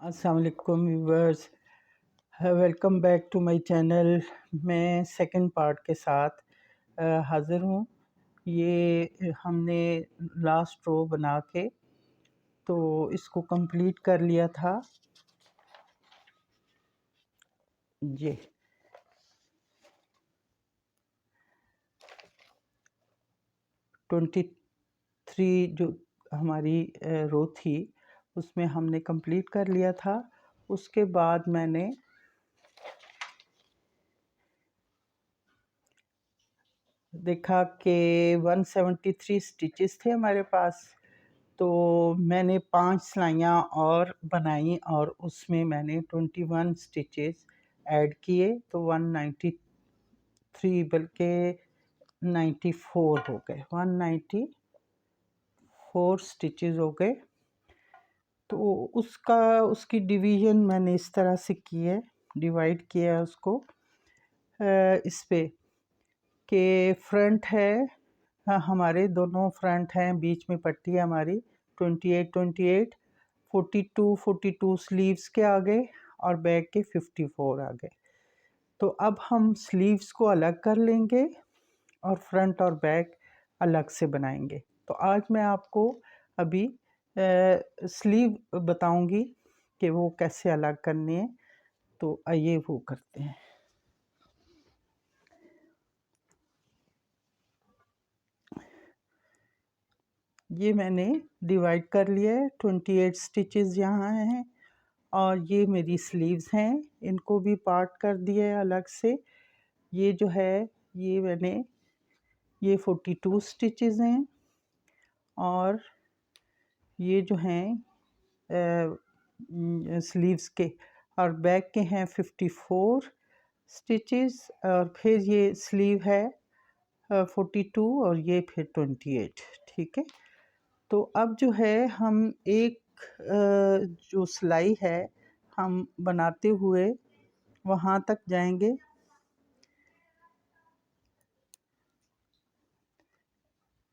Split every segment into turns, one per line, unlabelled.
अस्सलाम वालेकुम viewers, welcome back to my channel. मैं सेकंड पार्ट के साथ हाज़िर हूँ। ये हमने लास्ट रो बना के तो इसको कंप्लीट कर लिया था। ये 23 जो हमारी रो थी उसमें हमने कंप्लीट कर लिया था। उसके बाद मैंने देखा कि 173 स्टिचेस थे हमारे पास, तो मैंने 5 सिलाइयाँ और बनाई और उसमें मैंने 21 स्टिचेस ऐड किए, तो 193 बल्कि 94 हो गए, 194 स्टिचेस हो गए। तो उसकी डिवीज़न मैंने इस तरह से की है, डिवाइड किया है उसको इस पे कि फ्रंट है, हाँ हमारे दोनों फ्रंट हैं, बीच में पट्टी है हमारी 28 42 स्लीव्स के आगे और बैक के 54 आगे। तो अब हम स्लीव्स को अलग कर लेंगे और फ्रंट और बैक अलग से बनाएंगे। तो आज मैं आपको अभी स्लीव बताऊंगी कि वो कैसे अलग करनी है। तो आइए वो करते हैं। ये मैंने डिवाइड कर लिया है, 28 स्टिचेस यहाँ हैं और ये मेरी स्लीव्स हैं, इनको भी पार्ट कर दिया है अलग से। ये जो है ये मैंने ये 42 स्टिचेस हैं और ये जो हैं स्लीव्स के और बैक के हैं 54 स्टिचेस और फिर ये स्लीव है 42 और ये फिर 28। ठीक है, तो अब जो है हम एक जो सिलाई है हम बनाते हुए वहाँ तक जाएंगे,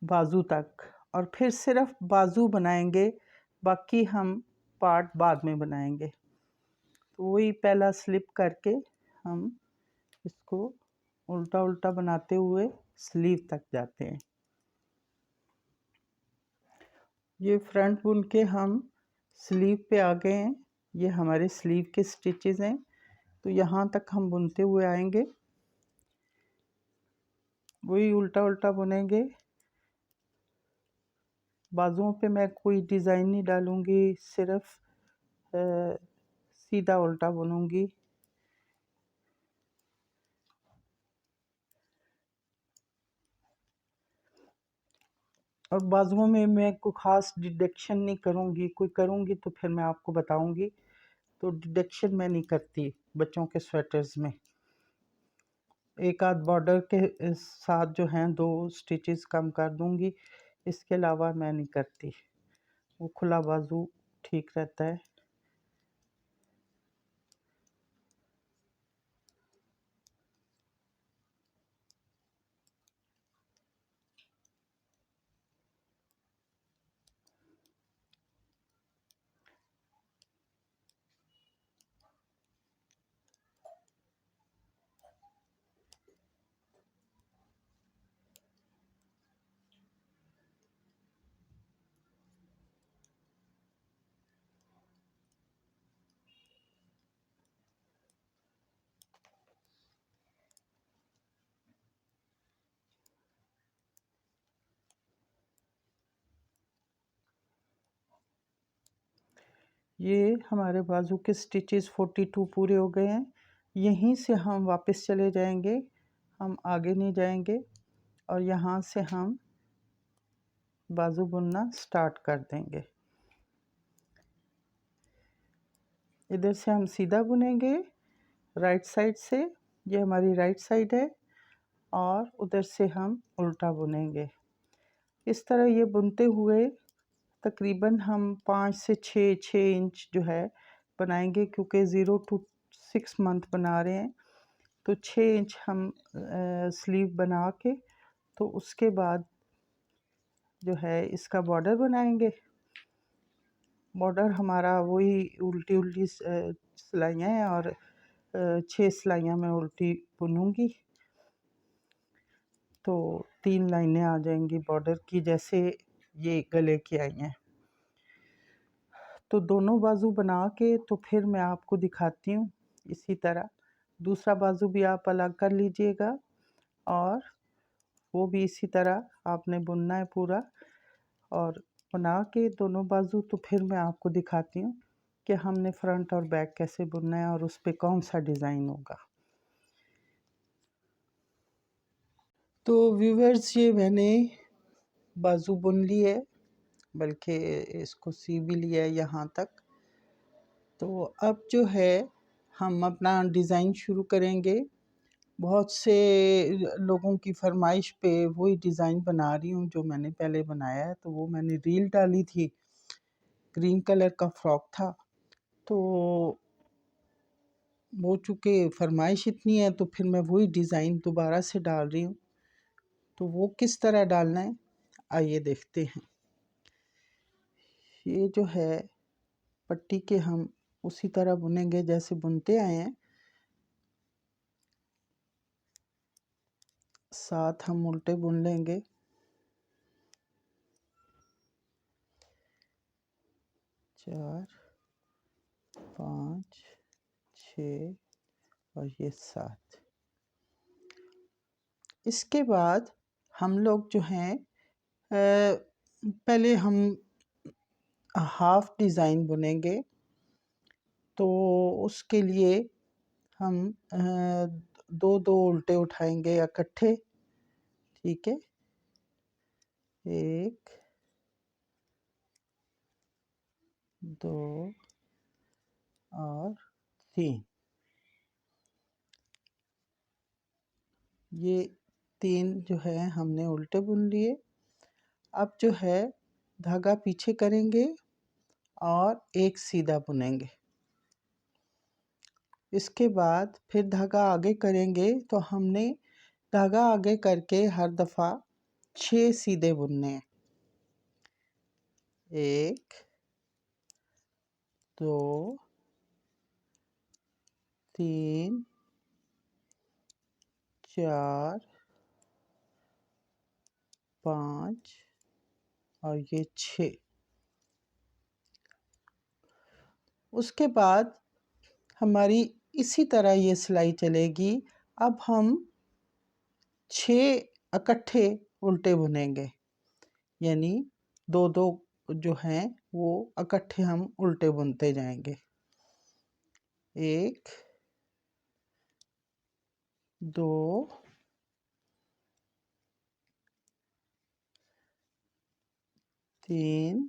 बाजू तक, और फिर सिर्फ बाजू बनाएंगे, बाकी हम पार्ट बाद में बनाएंगे। तो वही पहला स्लिप करके हम इसको उल्टा उल्टा बनाते हुए स्लीव तक जाते हैं। ये फ्रंट बुन के हम स्लीव पे आ गए हैं, ये हमारे स्लीव के स्टिचेस हैं। तो यहाँ तक हम बुनते हुए आएंगे, वही उल्टा उल्टा बुनेंगे। बाजुओं पे मैं कोई डिज़ाइन नहीं डालूँगी, सिर्फ सीधा उल्टा बुनूँगी। और बाजुओं में मैं कोई ख़ास डिडक्शन नहीं करूँगी, कोई करूँगी तो फिर मैं आपको बताऊँगी। तो डिडक्शन मैं नहीं करती बच्चों के स्वेटर्स में। एक आध बॉर्डर के साथ जो हैं 2 स्टिचेस कम कर दूँगी, इसके अलावा मैं नहीं करती। वो खुला बाजू ठीक रहता है। ये हमारे बाजू के स्टिचेस 42 पूरे हो गए हैं। यहीं से हम वापस चले जाएंगे, हम आगे नहीं जाएंगे और यहाँ से हम बाजू बुनना स्टार्ट कर देंगे। इधर से हम सीधा बुनेंगे राइट साइड से, ये हमारी राइट साइड है, और उधर से हम उल्टा बुनेंगे। इस तरह ये बुनते हुए तकरीबन हम 5 से 6 इंच जो है बनाएंगे, क्योंकि 0 to 6 मंथ बना रहे हैं। तो 6 इंच हम स्लीव बना के तो उसके बाद जो है इसका बॉर्डर बनाएंगे। बॉर्डर हमारा वही उल्टी उल्टी सिलाइयाँ हैं और 6 सिलाइयाँ मैं उल्टी बुनूँगी, तो 3 लाइनें आ जाएंगी बॉर्डर की, जैसे ये गले की आई हैं। तो दोनों बाजू बना के तो फिर मैं आपको दिखाती हूँ। इसी तरह दूसरा बाजू भी आप अलग कर लीजिएगा और वो भी इसी तरह आपने बुनना है पूरा, और बना के दोनों बाजू तो फिर मैं आपको दिखाती हूँ कि हमने फ्रंट और बैक कैसे बुनना है और उस पे कौन सा डिज़ाइन होगा। तो व्यूअर्स, ये मैंने बाजू बुन ली है, बल्कि इसको सी भी लिया है यहाँ तक। तो अब जो है हम अपना डिज़ाइन शुरू करेंगे। बहुत से लोगों की फरमाइश पे वही डिज़ाइन बना रही हूँ जो मैंने पहले बनाया है। तो वो मैंने रील डाली थी, ग्रीन कलर का फ्रॉक था, तो वो चूँकि फरमाइश इतनी है तो फिर मैं वही डिज़ाइन दोबारा से डाल रही हूँ। तो वो किस तरह डालना है आइए देखते हैं। ये जो है पट्टी के हम उसी तरह बुनेंगे जैसे बुनते आए हैं। साथ हम उल्टे बुन लेंगे। 4 5 6 और ये 7। इसके बाद हम लोग जो हैं पहले हम हाफ डिज़ाइन बुनेंगे। तो उसके लिए हम दो दो उल्टे उठाएंगे इकट्ठे, ठीक है। 1 2 और 3। ये 3 जो है हमने उल्टे बुन लिए। अब जो है धागा पीछे करेंगे और एक सीधा बुनेंगे। इसके बाद फिर धागा आगे करेंगे। तो हमने धागा आगे करके हर दफ़ा 6 सीधे बुनने हैं। 1 2 3 4 5 और ये 6। उसके बाद हमारी इसी तरह ये सिलाई चलेगी। अब हम 6 इकट्ठे उल्टे बुनेंगे, यानी दो दो जो हैं वो इकट्ठे हम उल्टे बुनते जाएंगे। 1 2 3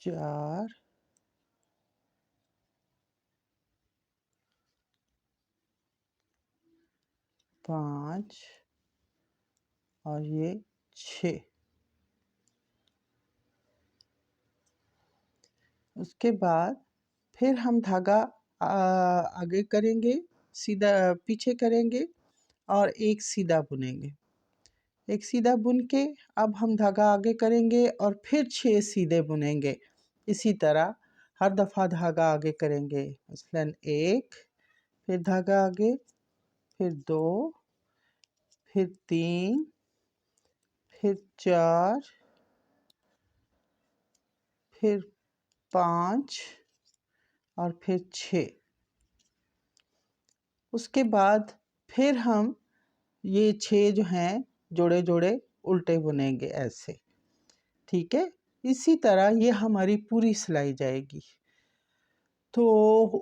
4 5 और ये 6। उसके बाद फिर हम धागा आगे करेंगे, सीधा पीछे करेंगे और एक सीधा बुनेंगे। एक सीधा बुन के अब हम धागा आगे करेंगे और फिर 6 सीधे बुनेंगे। इसी तरह हर दफ़ा धागा आगे करेंगे। मसलन 1, फिर धागा आगे, फिर 2, फिर 3, फिर 4, फिर 5 और फिर 6। उसके बाद फिर हम ये 6 जो हैं जोड़े जोड़े उल्टे बुनेंगे ऐसे, ठीक है। इसी तरह ये हमारी पूरी सिलाई जाएगी। तो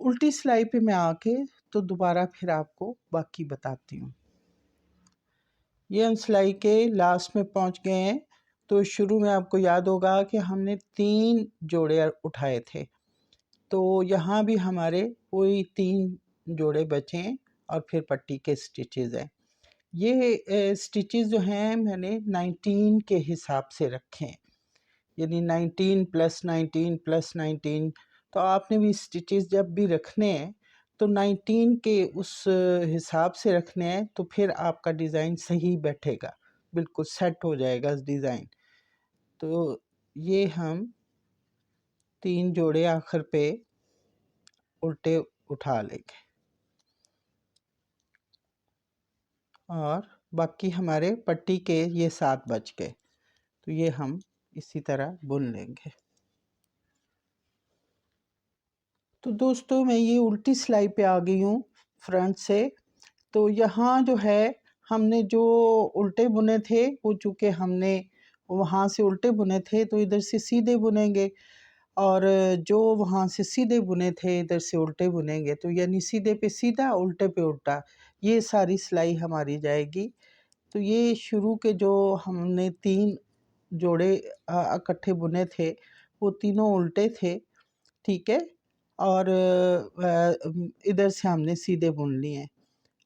उल्टी सिलाई पे मैं आके तो दोबारा फिर आपको बाकी बताती हूँ। ये हम सिलाई के लास्ट में पहुँच गए हैं। तो शुरू में आपको याद होगा कि हमने 3 जोड़े उठाए थे, तो यहाँ भी हमारे वही 3 जोड़े बचे हैं और फिर पट्टी के स्टिचेज़ हैं। ये स्टिचेज़ जो हैं मैंने 19 के हिसाब से रखे हैं, यानी 19 + 19 + 19। तो आपने भी स्टिचेज़ जब भी रखने हैं तो 19 के उस हिसाब से रखने हैं, तो फिर आपका डिज़ाइन सही बैठेगा, बिल्कुल सेट हो जाएगा डिज़ाइन। तो ये हम 3 जोड़े आखिर पे उल्टे उठा लेंगे और बाकी हमारे पट्टी के ये 7 बच गए, तो ये हम इसी तरह बुन लेंगे। तो दोस्तों मैं ये उल्टी सिलाई पे आ गई हूँ फ्रंट से। तो यहाँ जो है हमने जो उल्टे बुने थे वो चूँकि हमने वहाँ से उल्टे बुने थे तो इधर से सीधे बुनेंगे, और जो वहाँ से सीधे बुने थे इधर से उल्टे बुनेंगे, तो यानी सीधे पे सीधा उल्टे पे उल्टा, ये सारी सिलाई हमारी जाएगी। तो ये शुरू के जो हमने 3 जोड़े इकट्ठे बुने थे वो तीनों उल्टे थे, ठीक है, और इधर से हमने सीधे बुन लिए।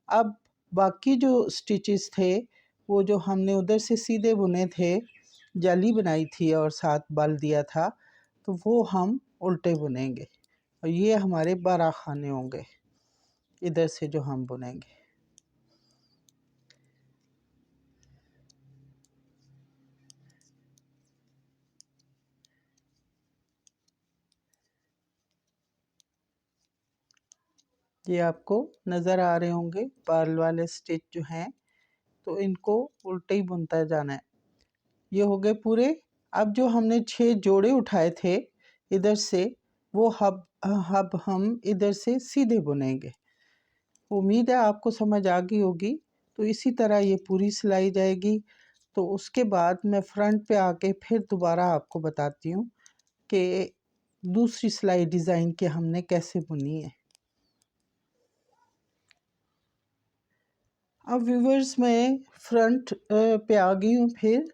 अब बाकी जो स्टिचेस थे वो जो हमने उधर से सीधे बुने थे, जाली बनाई थी और साथ बल दिया था, तो वो हम उल्टे बुनेंगे और ये हमारे 12 खाने होंगे इधर से जो हम बुनेंगे। ये आपको नज़र आ रहे होंगे पर्ल वाले स्टिच जो हैं, तो इनको उल्टे ही बुनता जाना है। ये हो गए पूरे। अब जो हमने 6 जोड़े उठाए थे इधर से, वो अब हम इधर से सीधे बुनेंगे। उम्मीद है आपको समझ आ गई होगी। तो इसी तरह ये पूरी सिलाई जाएगी। तो उसके बाद मैं फ्रंट पे आके फिर दोबारा आपको बताती हूँ कि दूसरी सिलाई डिज़ाइन के हमने कैसे बुनी है। अब व्यूवर्स मैं फ्रंट पे आ गई हूँ फिर।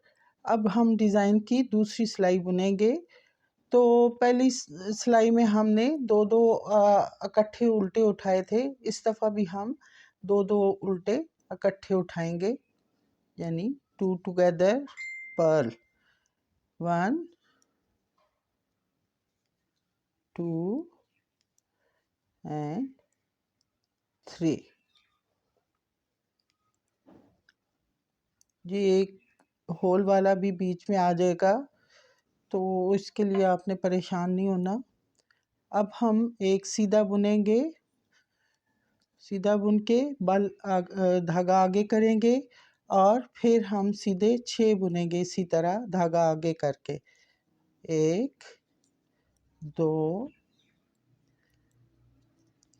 अब हम डिज़ाइन की दूसरी सिलाई बुनेंगे। तो पहली सिलाई में हमने दो दो इकट्ठे उल्टे उठाए थे, इस दफ़ा भी हम दो दो उल्टे इकट्ठे उठाएंगे, यानी 2 टुगेदर पर्ल, 1 2 एंड 3। ये एक होल वाला भी बीच में आ जाएगा, तो इसके लिए आपने परेशान नहीं होना। अब हम एक सीधा बुनेंगे, सीधा बुन के धागा आगे करेंगे और फिर हम सीधे 6 बुनेंगे इसी तरह धागा आगे करके। 1 2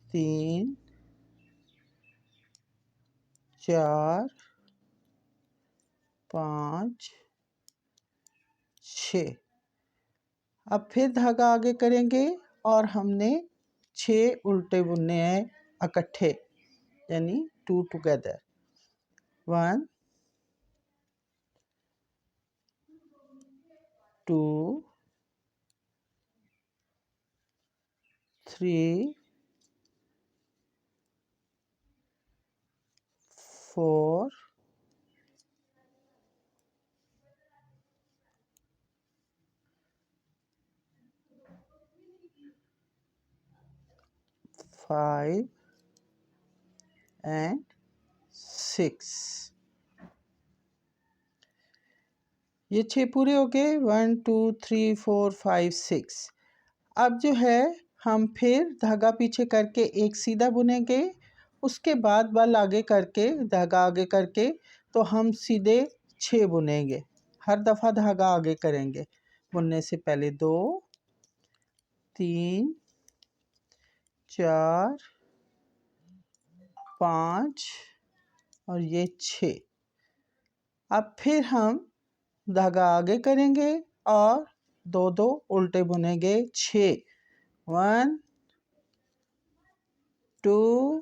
3 4 5 6। अब फिर धागा आगे करेंगे और हमने 6 उल्टे बुनने हैं इकट्ठे, यानी 2 टुगेदर, 1 2 3 4 5 एंड 6। ये 6 पूरे हो गए, 1 2 3 4 5 6। अब जो है हम फिर धागा पीछे करके एक सीधा बुनेंगे, उसके बाद बल आगे करके धागा आगे करके तो हम सीधे 6 बुनेंगे। हर दफ़ा धागा आगे करेंगे बुनने से पहले। 2 3 4 5 और ये 6। अब फिर हम धागा आगे करेंगे और दो दो उल्टे बुनेंगे 6, 1 2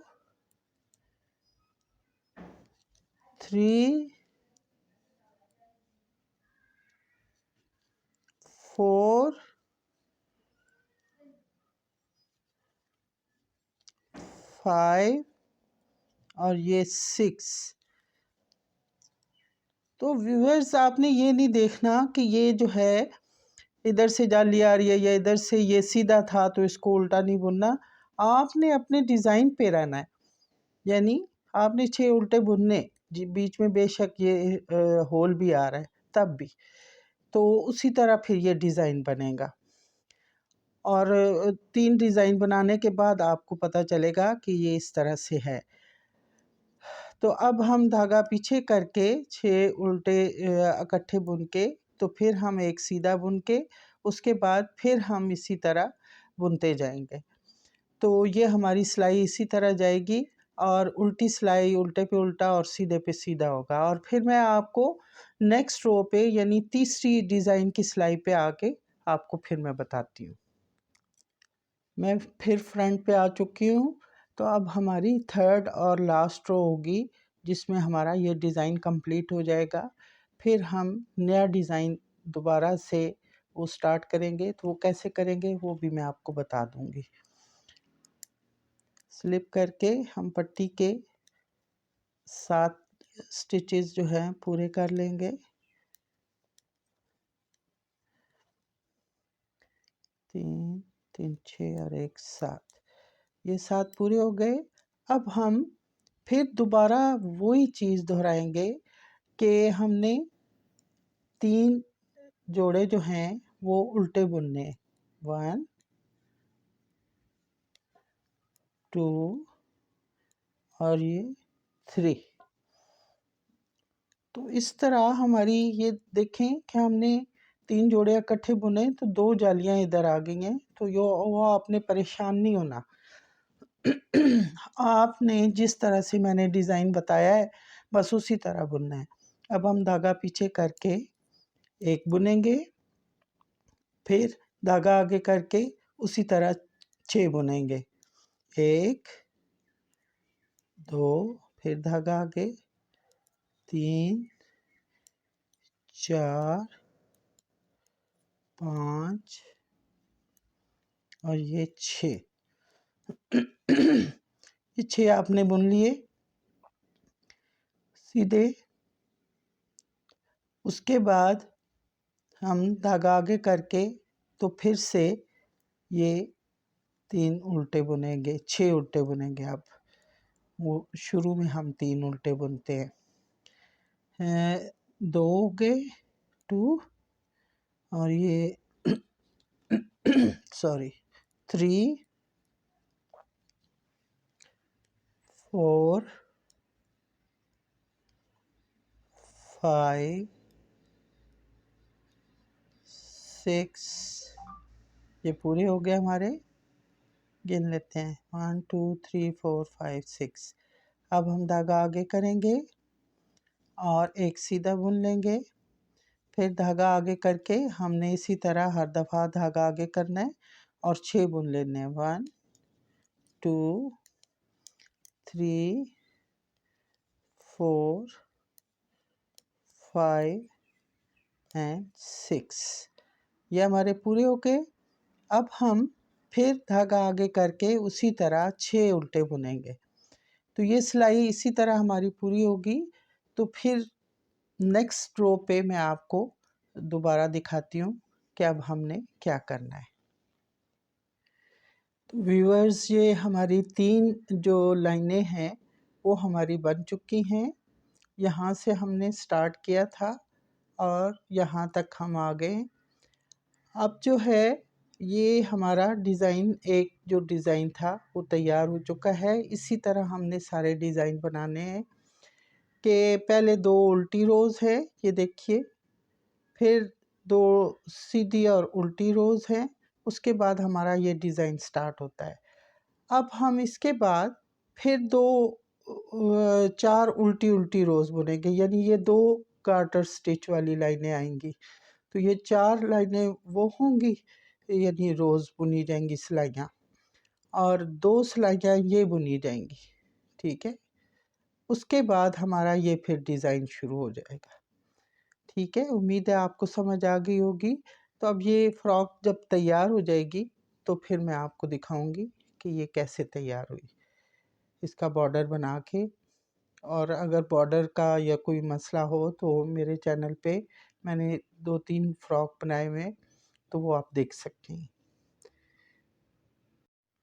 3 4 5 और ये 6। तो व्यूअर्स आपने ये नहीं देखना कि ये जो है इधर से जाली आ रही है या इधर से ये सीधा था तो इसको उल्टा नहीं बुनना। आपने अपने डिज़ाइन पे रहना है, यानी आपने 6 उल्टे बुनने, जी बीच में बेशक ये होल भी आ रहा है तब भी, तो उसी तरह फिर ये डिज़ाइन बनेगा। और 3 डिज़ाइन बनाने के बाद आपको पता चलेगा कि ये इस तरह से है। तो अब हम धागा पीछे करके 6 उल्टे इकट्ठे बुन के, तो फिर हम एक सीधा बुन के, उसके बाद फिर हम इसी तरह बुनते जाएंगे। तो ये हमारी सिलाई इसी तरह जाएगी और उल्टी सिलाई उल्टे पे उल्टा और सीधे पे सीधा होगा। और फिर मैं आपको नेक्स्ट रो पे यानी तीसरी डिज़ाइन की सिलाई पे आके आपको फिर मैं बताती हूँ। मैं फिर फ्रंट पे आ चुकी हूँ। तो अब हमारी थर्ड और लास्ट रो होगी जिसमें हमारा ये डिज़ाइन कंप्लीट हो जाएगा। फिर हम नया डिज़ाइन दोबारा से वो स्टार्ट करेंगे, तो वो कैसे करेंगे वो भी मैं आपको बता दूँगी। स्लिप करके हम पट्टी के 7 स्टिचेस जो हैं पूरे कर लेंगे। 3 3 6 और 1 7, ये 7 पूरे हो गए। अब हम फिर दोबारा वही चीज़ दोहराएंगे कि हमने 3 जोड़े जो हैं वो उल्टे बुनने, 1 2 और ये 3। तो इस तरह हमारी ये देखें कि हमने 3 जोड़े इकट्ठे बुने तो 2 जालियाँ इधर आ गई हैं। तो यो वो आपने परेशान नहीं होना। आपने जिस तरह से मैंने डिज़ाइन बताया है बस उसी तरह बुनना है। अब हम धागा पीछे करके एक बुनेंगे, फिर धागा आगे करके उसी तरह 6 बुनेंगे। 1 2, फिर धागा आगे 3 4 5 और ये 6। ये 6 आपने बुन लिए सीधे। उसके बाद हम धागा आगे करके तो फिर से ये 3 उल्टे बुनेंगे, 6 उल्टे बुनेंगे। अब वो शुरू में हम 3 उल्टे बुनते हैं। 2 हो गए, 2 और ये सॉरी 3 4 5 6, ये पूरे हो गए हमारे। गिन लेते हैं 1 2 3 4 5 6। अब हम धागा आगे करेंगे और एक सीधा बुन लेंगे। फिर धागा आगे करके हमने इसी तरह हर दफ़ा धागा आगे करना है और 6 बुन लेने हैं। 1 2 3 4 5 एंड 6, ये हमारे पूरे हो गए। अब हम फिर धागा आगे करके उसी तरह 6 उल्टे बुनेंगे। तो ये सिलाई इसी तरह हमारी पूरी होगी। तो फिर नेक्स्ट रो पे मैं आपको दोबारा दिखाती हूँ कि अब हमने क्या करना है। तो व्यूअर्स, ये हमारी 3 जो लाइनें हैं वो हमारी बन चुकी हैं। यहाँ से हमने स्टार्ट किया था और यहाँ तक हम आ गए। अब जो है ये हमारा डिज़ाइन, एक जो डिज़ाइन था वो तैयार हो चुका है। इसी तरह हमने सारे डिज़ाइन बनाने हैं कि पहले 2 उल्टी रोज़ है, ये देखिए, फिर 2 सीधी और उल्टी रोज़ हैं, उसके बाद हमारा ये डिज़ाइन स्टार्ट होता है। अब हम इसके बाद फिर 2 4 उल्टी रोज़ बुनेंगे, यानी ये 2 गार्टर स्टिच वाली लाइनें आएंगी। तो ये 4 लाइनें वो होंगी, यानी रोज़ बुनी जाएंगी सिलाइयाँ, और 2 सिलाइयाँ ये बुनी जाएंगी। ठीक है, उसके बाद हमारा ये फिर डिज़ाइन शुरू हो जाएगा। ठीक है, उम्मीद है आपको समझ आ गई होगी। तो अब ये फ़्रॉक जब तैयार हो जाएगी तो फिर मैं आपको दिखाऊंगी कि ये कैसे तैयार हुई। इसका बॉर्डर बना के, और अगर बॉर्डर का या कोई मसला हो तो मेरे चैनल पे मैंने 2-3 फ़्रॉक बनाए हुए हैं, तो वो आप देख सकते हैं।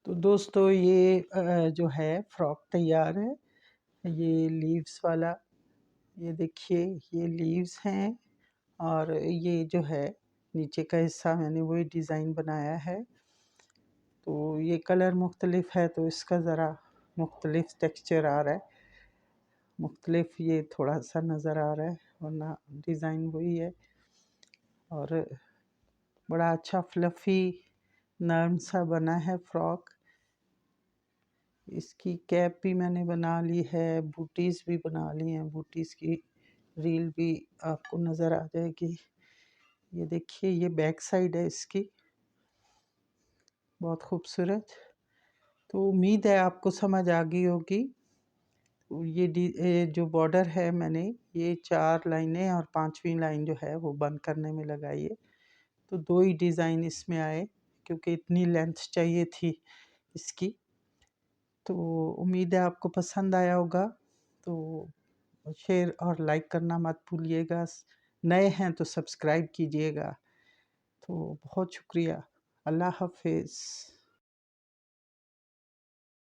तो दोस्तों ये जो है फ्रॉक तैयार है। ये लीव्स वाला, ये देखिए ये लीव्स हैं और ये जो है नीचे का हिस्सा मैंने वही डिज़ाइन बनाया है। तो ये कलर मुख्तलिफ है तो इसका ज़रा मुख्तलिफ टेक्सचर आ रहा है, मुख्तलिफ ये थोड़ा सा नज़र आ रहा है, वरना डिज़ाइन वही है। और बड़ा अच्छा फ्लफ़ी नर्म सा बना है फ्रॉक। इसकी कैप भी मैंने बना ली है, बूटीज़ भी बना ली हैं, बूटीज़ की रील भी आपको नज़र आ जाएगी। ये देखिए ये बैक साइड है इसकी, बहुत खूबसूरत। तो उम्मीद है आपको समझ आ गई होगी। ये जो बॉर्डर है मैंने ये 4 लाइनें और 5वीं लाइन जो है वो बंद करने में लगाई है। तो 2 ही डिज़ाइन इसमें आए क्योंकि इतनी लेंथ चाहिए थी इसकी। तो उम्मीद है आपको पसंद आया होगा। तो शेयर और लाइक करना मत भूलिएगा। नए हैं तो सब्सक्राइब कीजिएगा। तो बहुत शुक्रिया। अल्लाह हाफ़िज़।